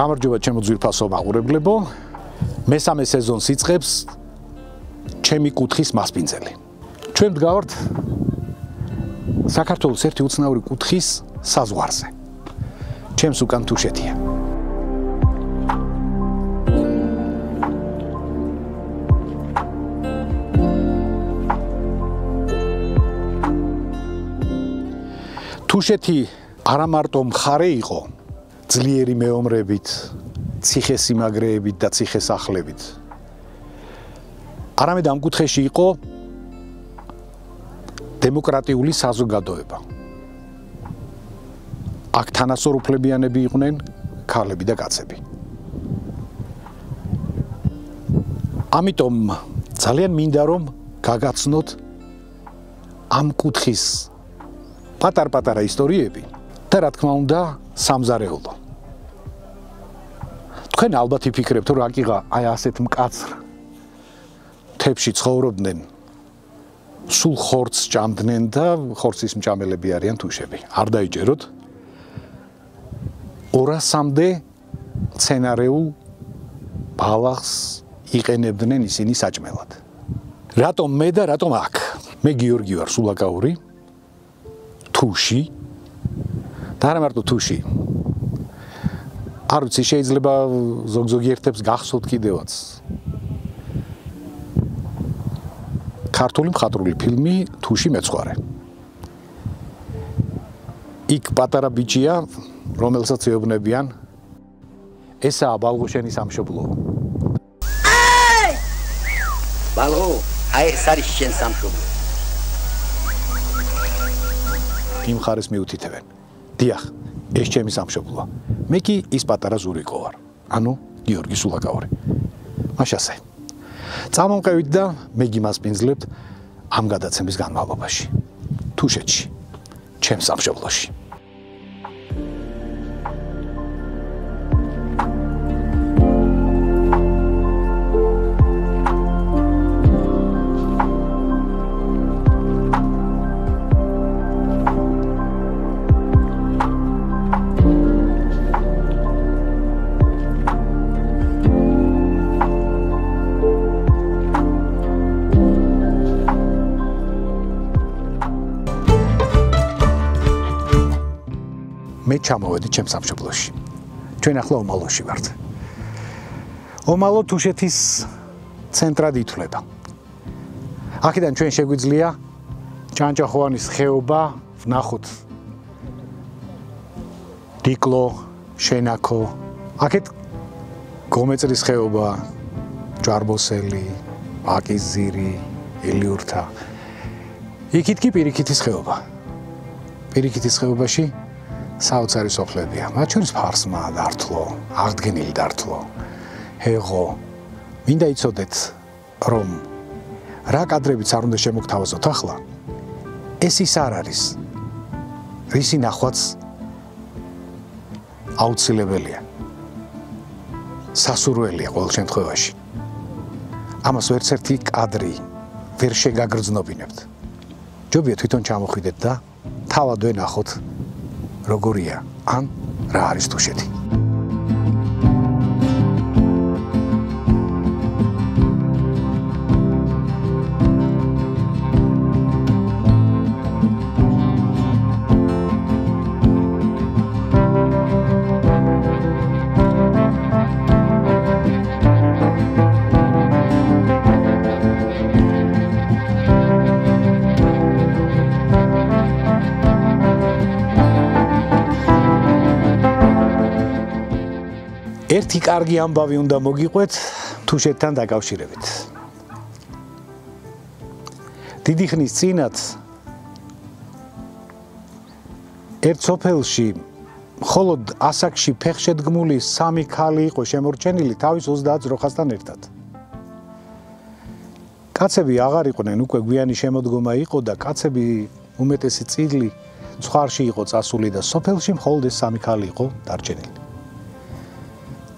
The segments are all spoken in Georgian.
გამარჯობა ჩემო ძვირფასო მაყურებლებო. მესამე სეზონს იწყებს ჩემი კუთხის მასპინძელი. ჩვენ ვდგავართ საქართველოს ერთი უცნაური კუთხის საზღვარზე. ჩემს უკან თუშეთია. თუშეთი არა მარტო მხარე იყო ძლიერი მეომრებით, ციხესიმაგრეებით და ციხესახლებით. არამედ ამ კუთხეში იყო დემოკრატიული საზოგადოება. აქ თანასწორუფლებიანები იყვნენ ქალები და კაცები. ამიტომ ძალიან მინდა რომ გაგაცნოთ ამ კუთხის პატარ-პატარა ისტორიები და რა თქმა უნდა სამზარეულო. თქვენ ალბათ იფიქრებთ რომ რაკიღა აი ასეთ მკაცრ მთებში ცხოვრობდნენ, სულ ხორცს ჭამდნენ და ხორცის მჭამელები არიან თუშები. არ დაიჯეროთ 200-მდე მცენარეულ ბალახს იყენებდნენ ისინი საჭმელად. რატომ მე და რატომ აქ? მე გიორგი ვარ სულაკაური, თუში და არა მარტო თუში. არ ვიცი, შეიძლება ზოგ-ზოგიერთებს გახსოვთ კიდევაც. ქართული მხატვრული ფილმი თუში მეცხვარე. იქ პატარა ბიჭია, რომელსაც ეუბნებიან, ესაა ბალღუშენის სამშობლო. ბალღო, აი ეს არის შენ სამშობლო. იმ ხარეს მიუთითებენ. დიახ, ეს ჩემი სამშობლოა. მე კი ის პატარა ზურიკო ვარ. ანუ გიორგი სულაკაური. მაშასე. წამომყევით და მე გიმასპინძლებთ ამ გადაცემის განმავლობაში. თუშეთში, ჩემს სამშობლოში. მე ჩამოვედი ჩემს სამშობლოში. ჩვენ ახლა ომალოში ვართ. ომალო თუშეთის ცენტრად ითვლება. აქედან ჩვენ შეგვიძლია ჭანჭახოვანის ხეობა ვნახოთ. დიკლო, შენაქო, აქეთ გომეწრის ხეობა, ჯვარბოსელი, აკიზირი, ელიურთა. იქით კი პირიქითის ხეობა. პირიქითის ხეობაში საოცარი სოფლებია. მათ შორის ფარსმა დართლო, აღდგენილი დართლო, ჰეღო. მინდა იცოდეთ, რომ რა კადრებიც არ უნდა შემოგთავაზოთ ახლა, ეს ის არ არის, რისი ნახვაც აუცილებელია. სასურველია ყოველ შემთხვევაში. ამას ვერცერთი კადრი ვერ შეგაგრძნობინებთ. ჯობია თვითონ ჩამოხვიდეთ და თავად ვენახოთ როგორია ან რა არის თუშეთი. ერთი კარგი ამბავი უნდა მოგიყვეთ თუშეთთან დაკავშირებით. დიდი ხნის წინათ ერთ სოფელში მხოლოდ ასაკში ფეხშედგმული 3 ქალი იყო შემორჩენილი თავის 30 ძროხასთან ერთად. კაცები აღარ იყვნენ, უკვე გვიანი შემოდგომა იყო და კაცები უმეტესი წილი ცხვარში იყო წასული და სოფელში მხოლოდ ეს 3 ქალი იყო დარჩენილი.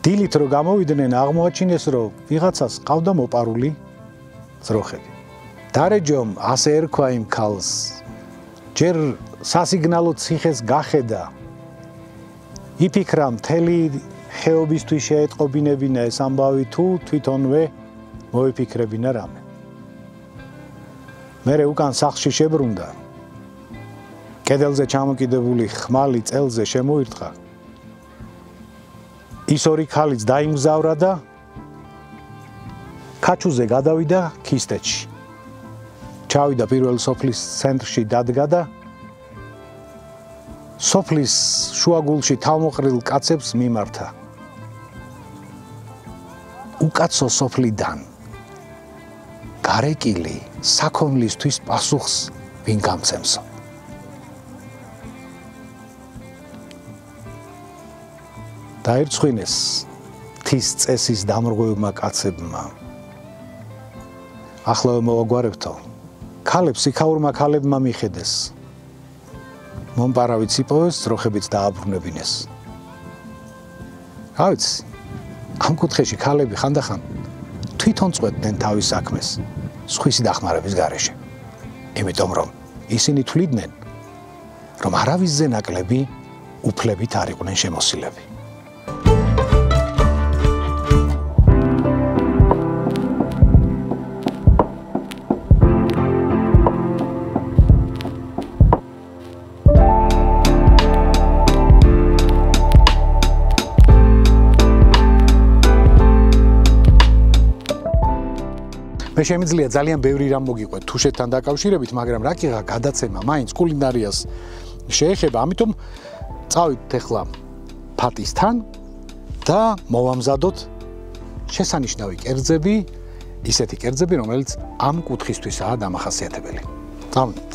დილით რო გამოვიდნენ, აღმოაჩინეს, რომ ვიღაცას ყავდა მოპარული ძროხები. დარეჯომ ასე ერქვა იმ ქალს, ჯერ სასიგნალო ციხეს გახედა, იფიქრა მთელი ხეობისთვის შეეტყობინებინა ეს ამბავი თუ თვითონვე მოიფიქრებინა რამე. მერე უკან სახლში შებრუნდა. კედელზე ჩამოკიდებული ხმალი წელზე შემოირთხა. ის ორი ქალიც დაიმგზავრა და ქაჩუზე გადავიდა ქისტეთში. ჩავიდა პირველ სოფლის ცენტრში დადგა და სოფლის შუაგულში თავმოყრილ კაცებს მიმართა. უკაცო სოფლიდან გარეკილი საქონლისთვის პასუხს ვინ გამცემსო? დაერწყვინეს მთის წესის დამრღვევმა კაცებმა. ახლა მოვაგვარებთო, ქალებს იქაურმა ქალებმა მიხედეს. მომპარავით იპოვეს, ძროხებით დააბრუნებინეს. რა ვიცი, ამ კუთხეში ქალები ხანდახან თვითონ წყვეტდნენ თავის საქმეს სხვისი დახმარების გარეშე. იმიტომ რომ ისინი თვლიდნენ, რომ არავისზე ნაკლები უფლებით არ იყვნენ შემოსილები. მე შემიძლია ძალიან ბევრი რამ მოგიყვეთ თუშეთთან დაკავშირებით, მაგრამ რა კი გადაცემა მაინც კულინარიას შეეხება, ამიტომ წავიდეთ ახლა ფატისთან და მოვამზადოთ შესანიშნავი კერძები, ისეთი კერძები, რომელიც ამ კუთხისთვისაა დამახასიათებელი. წავიდეთ.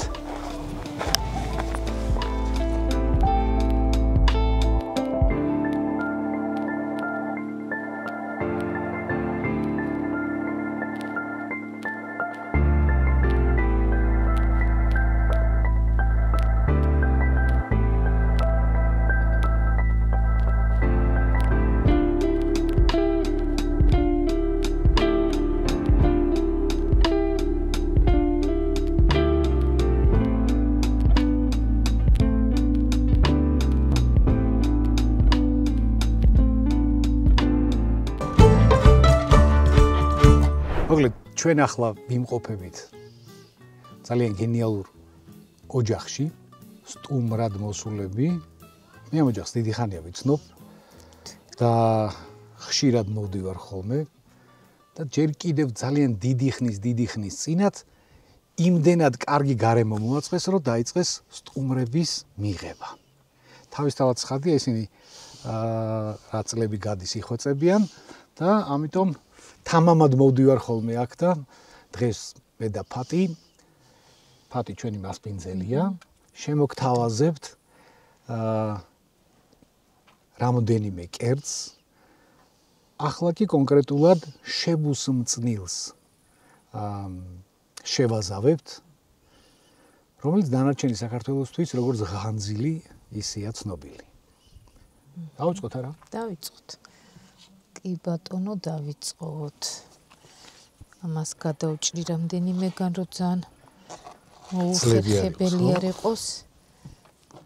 ჩვენ ახლა ვიმყოფებით ძალიან გენიალურ ოჯახში, სტუმრად მოსულები. მე ამ ოჯახს დიდი ხანია ვიცნობ და ხშირად მოვდივარ ხოლმე და ჯერ კიდევ ძალიან დიდი ხნის წინათ იმდენად კარგი გარემო მოაწყეს, რომ დაიწყეს სტუმრების მიღება. თავისთავად ცხადია, ისინი რა წლები გადის იხვეწებიან და ამიტომ თამამად მოვდივარ ხოლმე აქ და დღეს მე და ფატი ჩვენი მასპინძელია, შემოგთავაზებთ რამოდენიმე კერძს. ახლა კი კონკრეტულად შებუს მწნილს შევაზავებთ, რომელიც დანარჩენი საქართველოსთვის როგორც ღანძილი, ისეა ცნობილი. დავიწყოთ არა? დავიწყოთ. კი ბატონო, დავიწყოთ. ამას გადავჭრი რამდენიმეგან, რომ ძალიან მოუხერხებელი არ იყოს.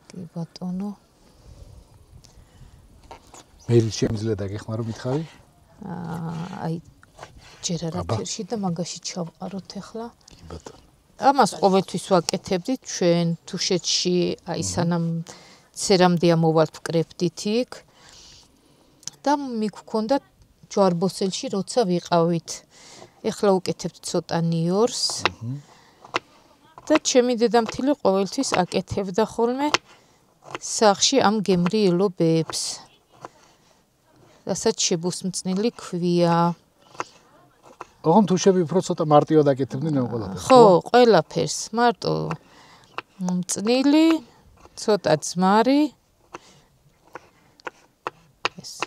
კი ბატონო. მე შემიძლია დაგეხმარო მითხარი? აი ჯერ არაფერში და მაგაში ჩავყაროთ ახლა. კი ბატონო. ამას ყოველთვის ვაკეთებდით ჩვენ თუშეთში, აი სანამ ცერამდე ამოვალთ ვკრებდით იქ. და მიგქონდა ჯვარბოსელში როცა ვიყავით. ეხლა უკეთებთ ცოტა ნიორს. და ჩემი დედამთილი ყოველთვის აკეთებდა ხოლმე სახლში ამ გემრიელობებს. რასაც შებუსმწნილი ქვია. ოღონდ თუშები უფრო ცოტა მარტივად აკეთებდნენ ამ ყველაფერს. ხო, ყველაფერს, მარტო მწნილი, ცოტა ძმარი. ეს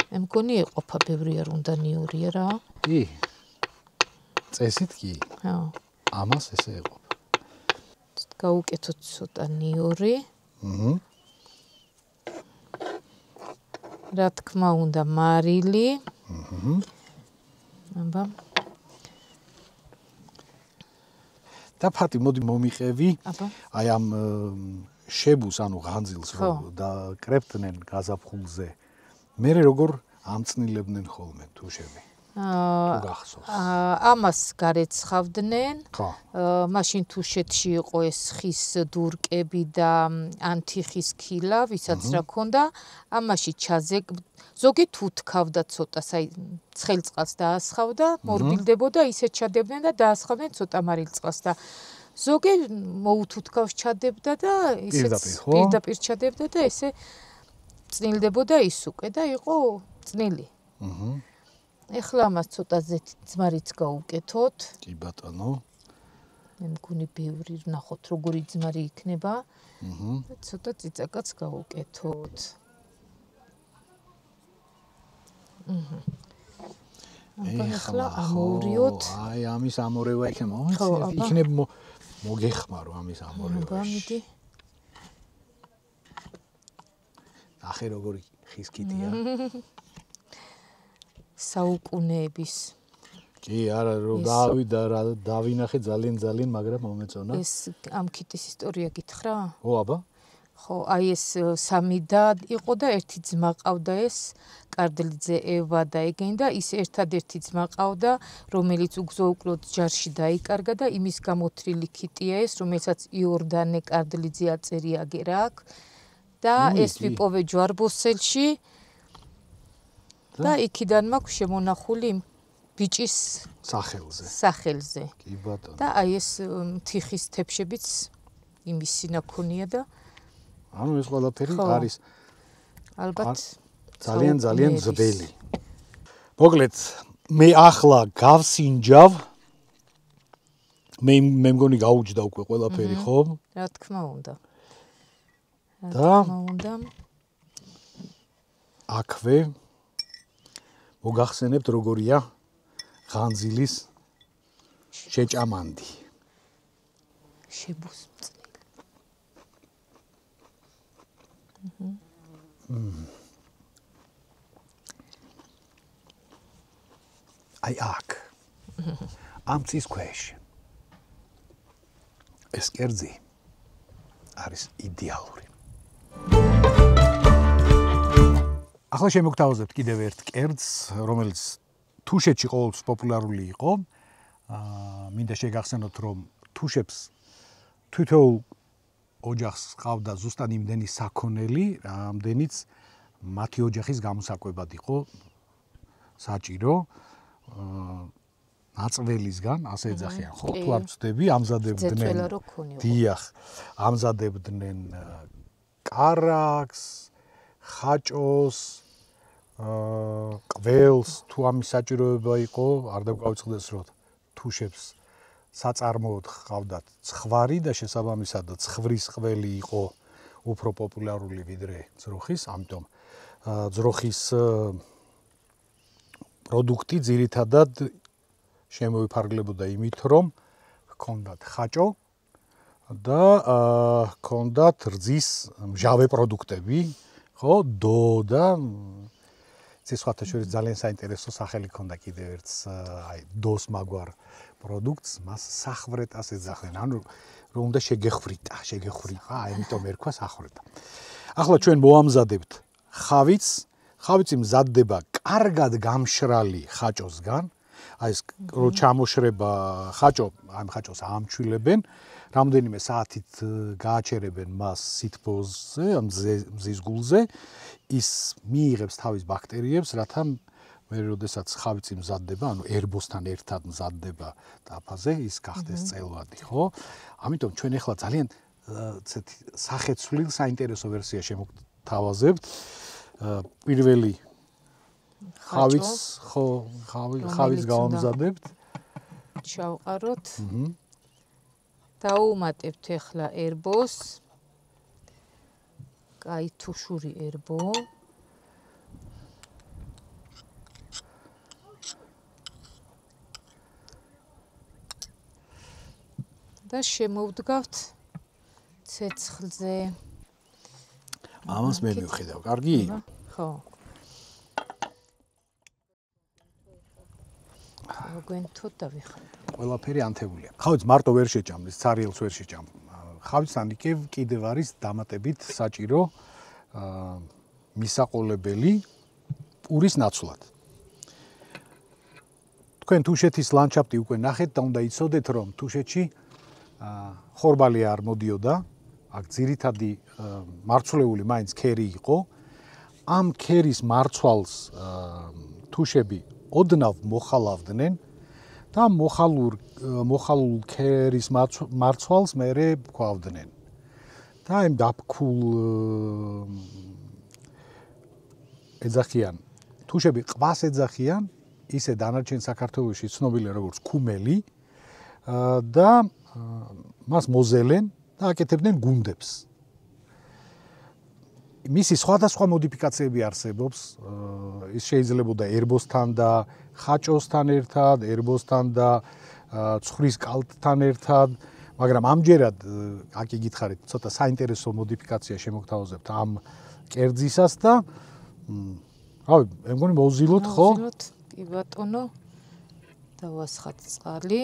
მე მგონი ეყოფა ბევრი არ უნდა ნიორია რა. კი. წესით კი. ხო. ამას ესე ეყოფა. გავუკეთოთ ცოტა ნიორი. რა თქმა უნდა მარილი. აბა. და ფატი მოდი მომიყევი. აი ამ შებუს, ანუ ღანძილს, რომ და კრებდნენ გაზაფხულზე მე როგორ ამწნილებდნენ ხოლმე თუშები? თუ გახსოვს. ამას გარეცხავდნენ. ხო. მაშინ თუშეთში იყო ეს ხის დურკები და ანთიხის ქილა, ვისაც რა ქონდა, ამაში ზოგი თუთქავდა ცოტა, ცხელ წყალს დაასხავდა, მორბილდებოდა, ისე ჩადებდნენ და დაასხავდნენ ცოტა მარილ წყალს და ზოგი მოუთუთქავს ჩადებდა და ისე პირდაპირ ჩადებდა და ესე წნილდებოდა ის უკვე და იყო წნილი. ეხლა ამას ცოტა ძმარიც გავუკეთოთ. კი ბატონო. მე მგონი ბევრი ვნახოთ როგორი ძმარი იქნება. ცოტა წიწაკაც გავუკეთოთ. ეხლა ამოვრიოთ. აი ამის ამორევა იქნება მოგეხმარო ამის ამორევაში. გამიდი. ახე როგორი ხის კიტია. საუკუნეების. კი, არა, რომ დავინახე ძალიან, მაგრამ მომეწონა. ეს ამ კიტის ისტორია გითხრა? ო, აბა. ხო, აი ეს სამი და იყო და ერთი ძმა ყავდა ეს კარდლიძე ევა და ეგენი და ის ერთადერთი ძმა ყავდა, რომელიც უგზო-უკვლოდ ჯარში დაიკარგა და იმის გამოთრილი კიტია ეს, რომელსაც იორდანე კარდლიძე აწერია აგერა აქ და ეს ვიპოვე ჯვარბოსელში. და იქიდან მაქვს შემონახული ბიჭის სახელზე. კი ბატონო. და აი ეს თიხის თეფშებიც იმის სინაქონია და ანუ ეს ყველაფერი არის ალბათ ძალიან ძველი. მოკლედ მე ახლა გავსინჯავ. მე მგონი გაუჯდა უკვე ყველაფერი, ხო? რა თქმა უნდა. და აქვე მოგახსენებთ როგორია ღანძილის შეჭამანდი. შებუსმწნელი. აი აქ. ამ წის ქვეშ. ეს კერძი არის იდეალური. ახლა შემოგთავაზებთ კიდევ ერთ კერძს, რომელიც თუშეთში ყოველთვის პოპულარული იყო. მინდა შეგახსენოთ, რომ თუშებს თითოეულ ოჯახს ყავდა ზუსტად იმდენი საქონელი, რამდენიც მათი ოჯახის გამოსაკვებად იყო საჭირო. ნაწველისგან, ასე ეძახიან, ხო, თუ არ ვწდები, ამზადებდნენ. დიახ, ამზადებდნენ კარაქს, ხაჭოს, კველს, თუ ამის საჭიროება იყო, არ დაგვაუწყდეს, რომ თუშებს საწარმოოდ ყავდათ ცხვარი და შესაბამისად ცხვრის ყველი იყო უფრო პოპულარული ვიდრე ძროხის, ამიტომ ძროხის პროდუქტი ძირითადად შემოიფარგლებოდა იმით, რომ ჰქონდათ ხაჭო და ჰქონდათ რძის მჟავე პროდუქტები, ხო, დო და ცისხვათა შორის ძალიან საინტერესო სახელი ჰქონდა კიდევ ერთს, აი დოს მაგვარ პროდუქტს, მას სახვრეტას ეძახდნენ. ანუ რომ უნდა შეგეხვრიტა, აი ამიტომ ერქვა სახვრეტა. ახლა ჩვენ მოვამზადებთ ხავიც მზადდება კარგად გამშრალი ხაჭოსგან. აი ეს რო ჩამოშრება ხაჭო, ამ ხაჭოს ამჩვილებენ, რამდენიმე საათით გააჩერებენ მას სითბოზე, ამ მზის გულზე, ის მიიღებს თავის ბაქტერიებს, რათა მე როდესაც ხავიცი მზადდება, ანუ ერბოსთან ერთად მზადდება დაფაზე, ის გახდეს წელვადი, ხო? ამიტომ ჩვენ ახლა ძალიან ცეთი სახეცვლილ საინტერესო ვერსია შემოგთავაზებთ. პირველი ხავიც გავამზადებთ. ჩავყაროთ. დაუმატებთ ახლა ერბოს. კაი თუშური ერბო. და შემოვდგავთ ცეცხლზე. ამას მე მივხედავ, კარგი? ხო. გვენთოთ და ვიხადოთ. ყველაფერი ანთებულია. ხავიც მარტო ვერ შეჭამდეს, ცარიელს ვერ შეჭამ. ხავიცთან კიდევ არის დამატებით საჭირო მისაყოლებელი პურის ნაცვლად. თქვენ თუშეთის ლანდშაფტი უკვე ნახეთ და უნდა იცოდეთ, რომ თუშეთში ხორბალი არ მოდიოდა, აქ ძირითადი მარცვლეული მაინც ქერი იყო. ამ ქერის მარცვალს თუშები ოდნავ მოხალავდნენ და მოხალულ ქერის მარცვალს მერე ქვავდნენ. და იმ დაფქულ ეძახიან, თუშები ყვას ეძახიან, ისე დანარჩენ საქართველოში ცნობილია როგორც ქუმელი და მას მოზელენ და აკეთებდნენ გუნდებს. მისი სხვადასხვა მოდიფიკაციები არსებობს, ის შეიძლებოდა ერბოსთან და ხაჭოსთან ერთად, ერბოსთან და ცხვრის კალთთან ერთად, მაგრამ ამჯერად აქ იგითხარით, ცოტა საინტერესო მოდიფიკაცია შემოგთავაზებთ ამ კერძისას და რავი, მე მგონი მოვზილოთ, ხო? მოვზილოთ, კი ბატონო. დავასხათ წყალი.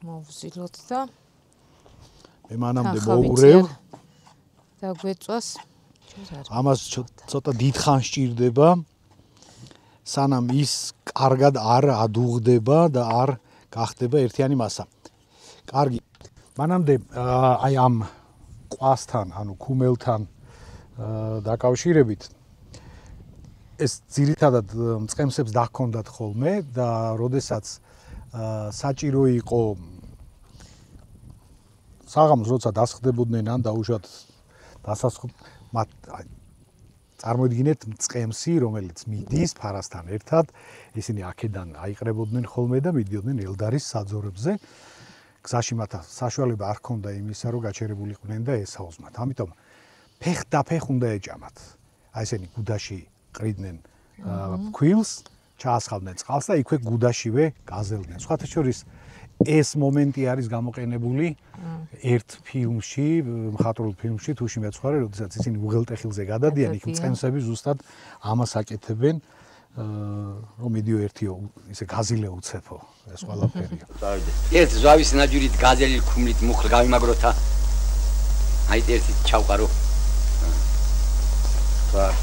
მოვზილოთ და მე მანამდე მოურევ. დაგვეწვას. ამას ცოტა დიდხანს სჭირდება, სანამ ის კარგად არ ადუღდება და არ გახდება ერთიანი მასა. კარგი. მანამდე აი ამ ყვასთან, ანუ ქუმელთან დაკავშირებით ეს ძირითადად მწყემსებს დაგქონდათ ხოლმე და როდესაც საჭირო იყო საღამოს როცა დასხდებოდნენ ან დაუშვათ მათ წარმოიდგინეთ მწყემსი, რომელიც მიდის ფარასთან ერთად, ისინი აქედან აიყრებოდნენ ხოლმე და მიდიოდნენ ელდარის საძოვრებზე. გზაში მათ საშუალება არ ჰქონდა იმისა, რომ გაჩერებულიყვნენ და ესაუზმათ. ამიტომ ფეხ უნდა ეჭამათ. აი ესენი გუდაში ყრიდნენ ფქვილს, ჩაასხავდნენ წყალს და იქვე გუდაშივე გაზელდნენ. სხვათა შორის ეს მომენტი არის გამოყენებული ერთ ფილმში, მხატვრულ ფილმში თუში მეცხვარე, როდესაც ისინი უღელტეხილზე გადადიან, იქ მწყემსები ზუსტად ამას აკეთებენ, რომ მიდიო ერთიო ისე გაზილე უცეფო ეს ყველაფერი. ერთ ზავის ნაჯურით გაზელი ქუმლით მუხლ გამიმაგროთა. აი ერთი ჩავყარო. так.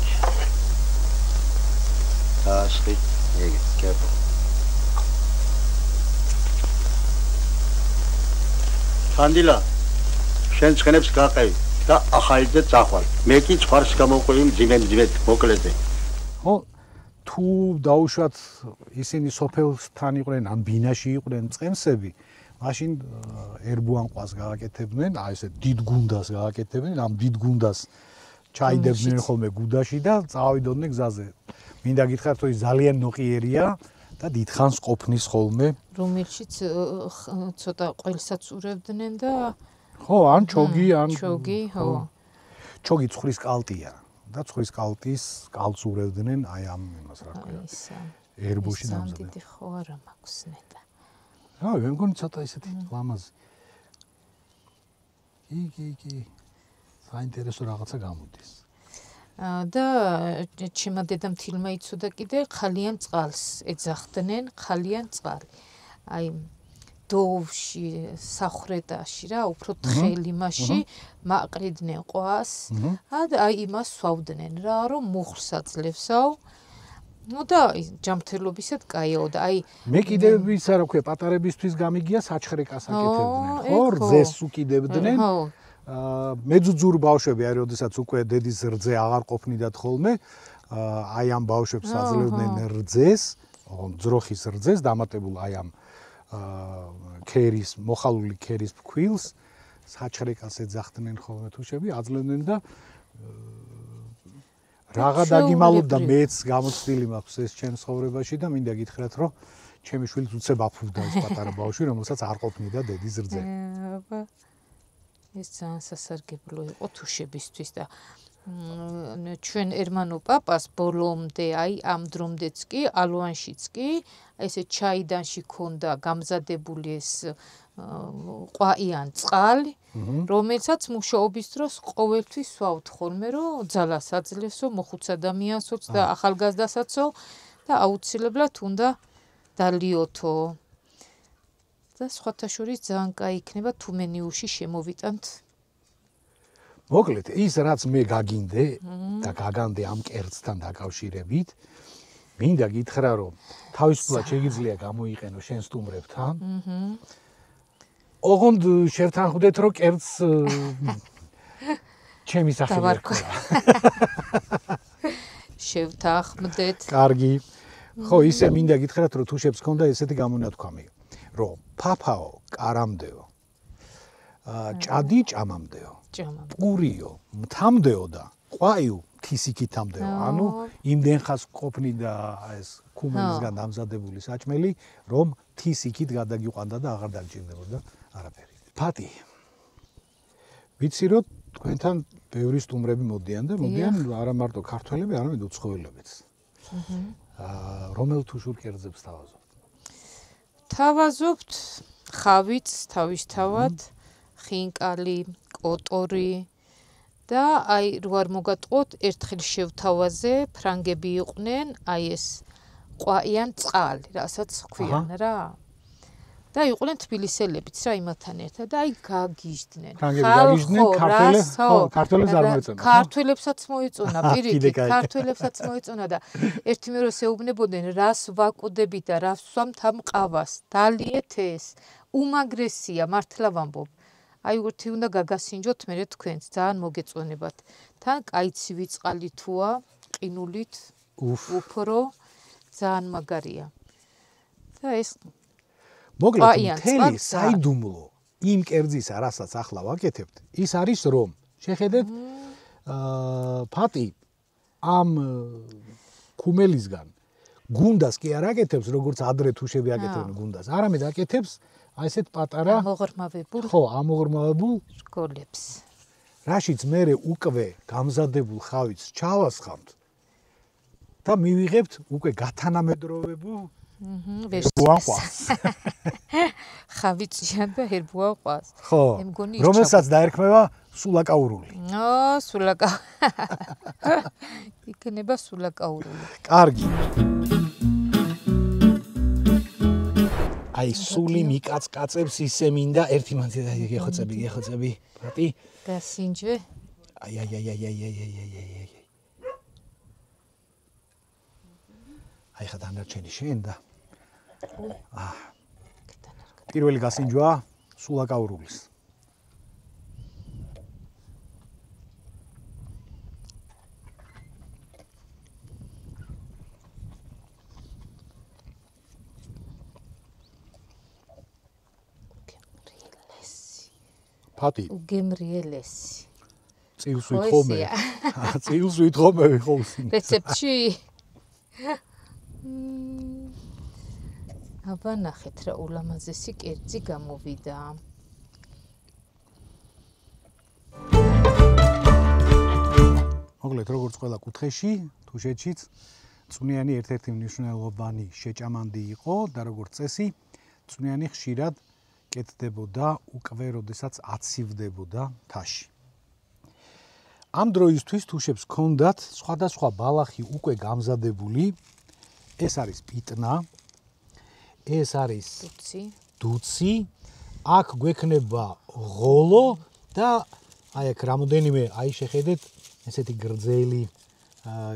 Ашли, ეგეთ, კერპო. ხანდილა, შენ ცხენებს გაყევი და ახალიდე წახვალ. მე კი ცხვარს გამოვყვი მძიმედ მოკლეზე. ხო, თუ დაუშვათ ისინი სოფელთან იყვნენ, ან ბინაში იყვნენ წყემსები, მაშინ ერბუან ყვას გააკეთებდნენ, აი ესე დიდ გუნდას გააკეთებდნენ, ამ დიდ გუნდას ჩაიდებდნენ ხოლმე გუდაში და წავიდოდნენ გზაზე. მინდა გითხრათ, რომ ის ძალიან ნოყიერია და დიდხანს ყოფნის ხოლმე. რომელშიც ცოტა ყველსაც ურევდნენ და ხო, ან ჩოგი, ან ჩოგი, ხო. ჩოგი ცხვრის კალტია და ცხვრის კალტის კალს ურევდნენ აი ამ იმას რა ქვია. ერბუში დამზადდა. დიდი ხო არა მაქვს ნეტა. რა, მე მგონი ცოტა ისეთი ლამაზი. კი. საინტერესო რაღაცა გამოდის. და ჩემმა დედამ თილმა იცოდა კიდე ხალიან წყალს ეძახდნენ, ხალიან წყალი. აი დოვში, სახრედაში რა, უფრო თხელი მასში მაყრიდნენ ყვას და აი იმას სვავდნენ რა, რომ მუხლს აძლევსაო. ნუ და ჯამთელობისად კაიაო და აი მე კიდევ ისა რა ქვია, პატარებისთვის გამიგია საჩხრეკას აკეთებდნენ, ხო? რძეს უკიდებდნენ. მეძუძურ ბავშვები არის, როდესაც უკვე დედის რძე აღარ ყოფნიდათ ხოლმე, აი ამ ბავშვებს აძლევდნენ რძეს, ძროხის რძეს, დამატებულ აი ამ ქერის, მოხალული ქერის ფქვილს, საჩხრეკას ეძახდნენ ხოლმე თუშები, აძლევდნენ და რაღა დაგიმალობდა მეც გამოცდილი მაქვს ეს ჩემს ცხოვრებაში და მინდა გითხრათ, რომ ჩემი შვილიც უცებ აფუვდა ეს პატარა ბავშვი, რომელსაც არ ყოფნიდა დედის რძე. ეს ძალიან სასარგებლო იყო თუშებისთვის და ჩვენ ერმანო პაპას ბოლომდე აი ამ დრომდეც კი ალვანშიც კი ესე ჩაიდანში ქონდა გამზადებული ეს ყვაიან წყალი, რომელსაც მუშაობის დროს ყოველთვის სვავთ ხოლმე, რომ ძალას აძლევსო მოხუც ადამიანსოც და ახალგაზრდასაც და აუცილებლად უნდა დალიოთო. და სხვათა შორის ძალიან კაი იქნება თუ მენიუში შემოვიტანთ მოკლედ, ის რაც მე გაგინდე და გაგანდე ამ კერძთან დაკავშირებით, მინდა გითხრა, რომ თავისუფლად შეგიძლია გამოიყენო შენ სტუმრებთან. ოღონდ შევთანხმდეთ, რომ კერძს ჩემი სახელი ერქვა. შევთანხმდეთ. კარგი. ხო, ისე მინდა გითხრათ, რომ თუ შებს ქონდა ესეთი გამონათქვამი, რომ ფაფაო კარამდეო, ჭადი ჭამამდეო, პურიო მთამდეო და ყვაიო თისიქითამდეო. ანუ იმდენ ხას ყოფნი და ეს ქუმელისგან დამზადებული საჭმელი, რომ თისიქით გადაგიყვანდა და აღარ დაგჭირდებოდა არაფერი. ფატი. ვიცი რომ თქვენთან ბევრი სტუმრები მოდიან და მოდიან არა მარტო ქართველები, არამედ უცხოელებიც. რომელ თუ შურ კერძებს თავაზობთ? თავაზობთ ხავიც თავისთავად, ხინკალი, კოტორი და აი რო არ მოგატყოთ, ერთხელ შევთავაზე, ფრანგები იყვნენ, აი ეს ყვაიან წყალი, რასაც ქვიან რა. და იყვნენ თბილისელებიც რა იმათთან ერთად და აი გაგიჟდნენ. ქართველებს არ მოეწონა. ქართველებსაც მოეწონა, პირიქით, ქართველებსაც მოეწონა და ერთიმეროს ეუბნებოდნენ, რას ვაკვდებით და რას ვსვამთ ამ ყავას. დალიეთ ეს, უმაგრესია, მართლა ვამბობ. აი ურთი უნდა გაგასინჯოთ მერე თქვენს, ძალიან მოგეწონებათ. თან კაიცივი წყალი თუა, ყინულით, უფრო, ძალიან მაგარია. და ეს მოკლედ მთელი საიდუმლო იმ კერძისა, რასაც ახლა ვაკეთებთ, ის არის რომ შეხედეთ ფატი ამ ქუმელისგან გუნდას კი არ აკეთებს, როგორც ადრე თუშები აკეთებდნენ გუნდას, არამედ აკეთებს აი ესეთ პატარა ამოღრმავებულ ხო, ამოღრმავებულ სკოლებს. რაშიც მერე უკვე გამზადებულ ხავიც ჩავასხამთ და მივიღებთ უკვე გათანამედროვებულ ვერსიას. ხავიციან და ჰერბუაყვას. ხო, რომელსაც დაერქმევა სულაკაურული. სულაკა. იქნება სულაკაურული. კარგი. აი სული მიკაცკაცებს ისე მინდა ერთი მანძი გეხოცები. პატი. გასინჯვე. აი. აი ხა დანარჩენი შენ და პირველი გასინჯვა სულაკაურულის. ფატი. უგემრიელესი. წილს ვითხოვე. წილს ვითხოვე ხოლმე. რეცეპტში. აბა ნახეთ რა ულამაზესი კერძი გამოვიდა. მოკლედ როგორც ყველა კუთხეში, თუშეთშიც წვნიანი ერთ-ერთი მნიშვნელოვანი შეჭამანდი იყო და როგორც წესი, წვნიანი ხშირად კეთდებოდა უკვე როდესაც აცივდებოდა თაში. ამ დროისთვის თუშებს ჰქონდათ სხვადასხვა ბალახი უკვე გამზადებული. ეს არის პიტნა, ეს არის დუცი, აქ გვექნება ღოლო და აი აქ რამოდენიმე აი შეხედეთ ესეთი გრძელი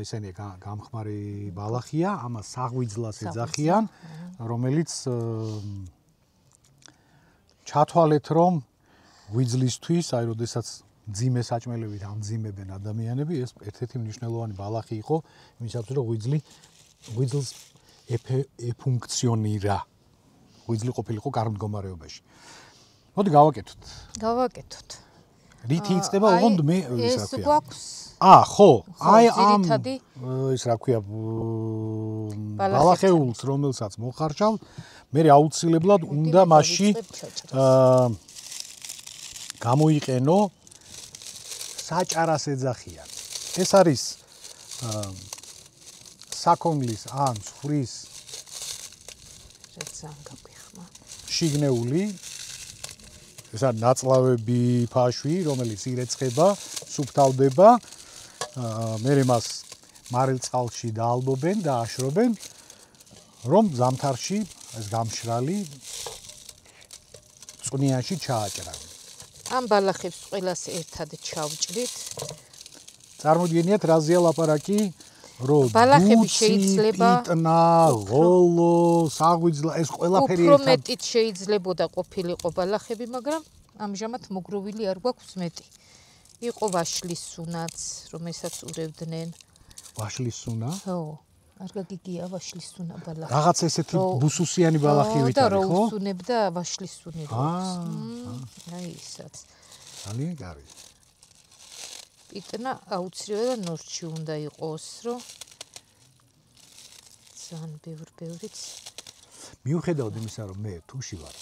ისენი გამხმარი ბალახია, ამას საღვიძლას ეძახიან, რომელიც ჩათვალეთ რომ ღვიძლისთვის, აი როდესაც ძიმე საჭმელებით ამძიმებენ ადამიანები, ეს ერთ-ერთი მნიშვნელოვანი ბალახი იყო, იმისათვის რომ ღვიძლს ეფუნქციონირა. ღვიძლი ყოფილიყო კარგ მდგომარეობაში. მოდი გავაკეთოთ. გავაკეთოთ. რითი იწყება ოღონდ მე ის რა ქვია. ეს გვაქვს. ხო, აი ამ ძირითადი ის რა ქვია ბალახეულს, რომელსაც მოხარშავ, მე აუცილებლად უნდა მასში გამოიყენო საჭარას ეძახიან. ეს არის საქონლის ან ცხვრის შიგნეული ეს არის ნაწლავები ფაშვი, რომელიც ირეცხება, სუფთავდება, მერე მას მარილწყალში დაალბობენ და აშრობენ, რომ ზამთარში ეს გამშრალი წვნიანში ჩააჭრან. ამ ბალახებს ყველას ერთად ჩავჭრით. წარმოგიდგენიათ რაზეა ლაპარაკი, რომ ბალახები შეიძლება პიტნა, ღოლო, საღვიძლა ეს ყველაფერი უფრო ერთად მეტით შეიძლებოდა ყოფილიყო ბალახები, მაგრამ ამჟამად მოგროვილი არ გვაქვს მეტი. იყო ვაშლის სუნაც, რომელსაც ურევდნენ. ვაშლის სუნა? ხო, არ გაგიგია ვაშლის სუნა ბალახი. რაღაც ესეთი ბუსუსიანი ბალახივით და არის, რო ხო? უსუნებდა ვაშლის სუნი როks. აი ისაც. ძალიან კარგი. პიტნა აუცილებლად ნორჩი უნდა იყოს, რომ ძალიან ბევრიც. მიუხედავად იმისა, რომ მე თუში ვარ,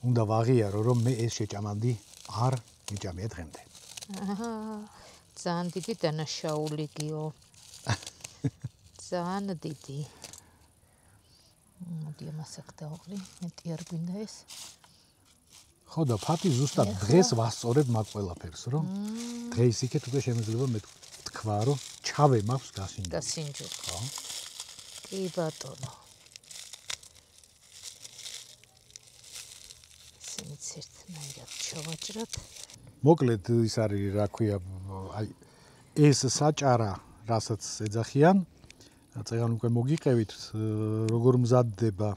უნდა ვაღიარო, რომ მე ეს შეჭამანდი არ მიჭამია დღემდე. ძალიან დიდი დანაშაული გიო. ძალიან დიდი. მოდი ამასაც დავღრი, მეტი არ გვინდა ეს. ხო და ფათი ზუსტად დღეს ვასწორებ მაგ ყველაფერს, რომ დღეს იქეთ უკვე შემიძლია მე თქვა, რომ ჩავე მაქვს გასინჯო. გასინჯო. ხო. კი ბატონო. ისინიც ერთნაირად ჩავაჭრათ. მოკლედ ის არის, რა ქვია, აი ეს საჭარა, რასაც ეძახიან, წეგან უკვე მოგიყევით, როგორ მზადდება,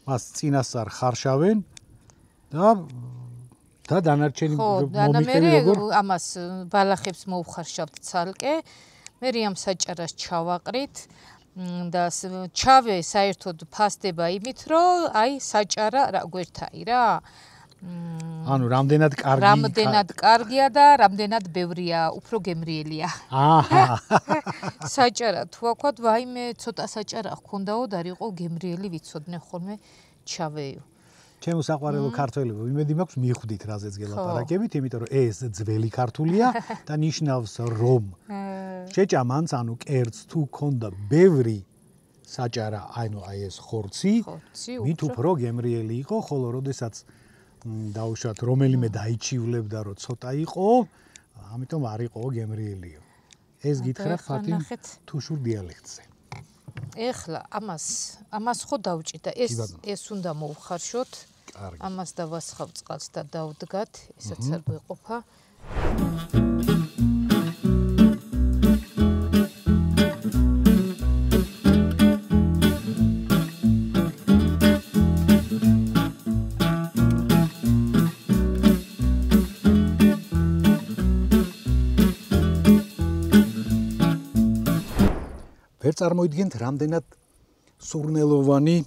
მას წინასწარ ხარშავენ და დანარჩენი მომიყევი როგორ ამას ბალახებს მოუხარშავთ ცალკე, მე ამ საჭარას ჩავაყრით და ჩავე საერთოდ ფასდება იმით, რომ აი საჭარა რა გვერდაი რა. ანუ რამდენად კარგია და რამდენად ბევრია, უფრო გემრიელია. აჰა. საჭარა თუ ვაქვათ, ვაიმე, ცოტა საჭარა ჰქონდაო და რიყო გემრიელი ვიცოდნე ხოლმე ჩავეო. ჩემო საყვარელო ქართველებო, იმედი მაქვს მიხვდით რაზეც გელაპარაკებით, იმიტომ რომ ეს ძველი ქართულია და ნიშნავს რომ შეჭამანს, ანუ კერძს თუ ქონდა ბევრი საჭარა, აი ეს ხორცი, მით უფრო გემრიელი იყო, ხოლო როდესაც დაუშვათ რომელიმე დაიჩივლებდა რომ ცოტა იყო, ამიტომ არ იყო გემრიელიო. ეს გითხრათ ფათი თუშურ დიალექტზე. ეხლა ამას ხო დავჭი და ეს უნდა მოუხარშოთ. ამას დავასხავ წყალს და დავდგათ, ესაც არ გვეყოფა. ვერ წარმოიდგენთ, რამდენად სურნელოვანი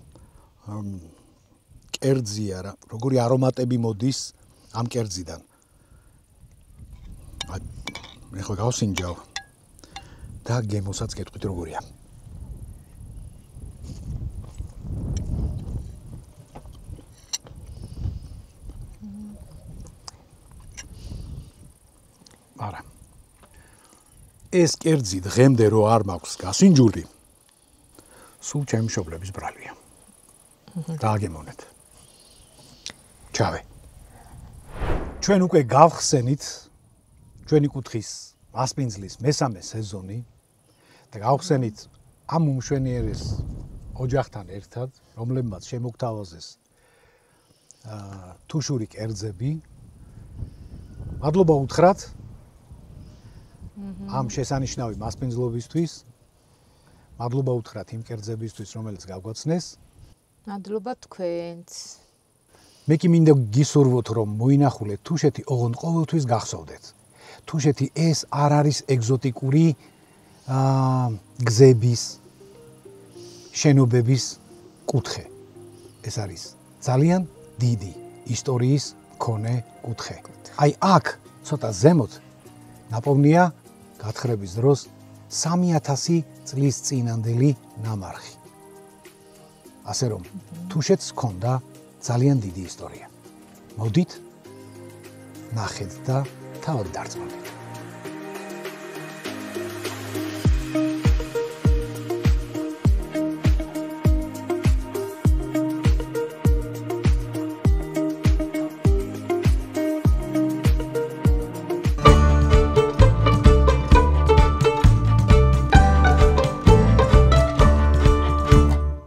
კერძია რა, როგორი არომატები მოდის ამ კერძიდან. მე ხო გავსინჯავ და გემოსაც გეტყვით როგორია. არა. ეს კერძი დღემდე რო არ მაქვს გასინჯული, სულ ჩემი მშობლების ბრალია. დააგემოვნეთ. ჩავე. ჩვენ უკვე გავხსენით ჩვენი კუთხის მასპინძლის მესამე სეზონი და გავხსენით ამ უმშვენიერეს ოჯახთან ერთად, რომლებმაც შემოგთავაზეს თუშური კერძები. მადლობა უთხრათ ამ შესანიშნავი მასპინძლობისთვის. მადლობა უთხრათ იმ კერძებისთვის, რომელიც გაგვაცნეს. მადლობა თქვენს. მე კი მინდა გისურვოთ, რომ მოინახულეთ თუშეთი, ოღონდ ყოველთვის გახსოვდეთ. თუშეთი ეს არ არის ეგზოტიკური გზების, შენობების კუთხე. ეს არის ძალიან დიდი ისტორიის მქონე კუთხე. აი აქ ცოტა ზემოთ ნაპოვნია გათხრების დროს 3000 წლის წინანდელი ნამარხი. ასე რომ თუშეთს ჰქონდა ძალიან დიდი ისტორია. მოდით ნახეთ და თავად დარწმუნდით.